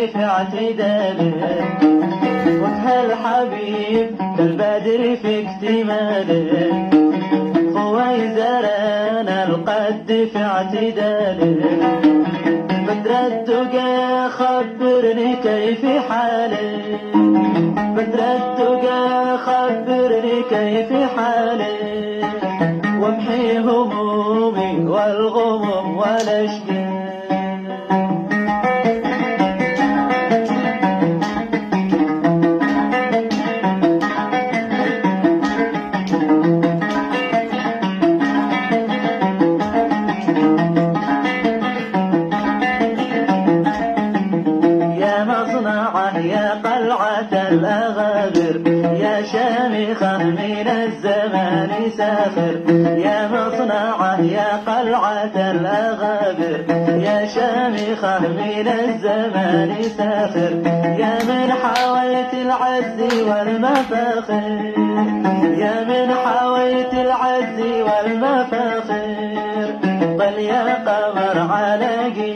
في اعتداله، وجه الحبيب كالبدر في اكتماله، خويزرنا القد في اعتداله، بدر الدقا خبرني كيف حالي، بدر الدقا خبرني كيف حالي، وامحي همومي والغموم والاشكال. يا قلعة الأغابر، يا شامخة من الزمان سافر، يا مصنعه يا قلعة الأغابر، يا شامخة من الزمان سافر، يا من حويت العز والمفاخر، يا من حويت العز والمفاخر، طل يا قمر على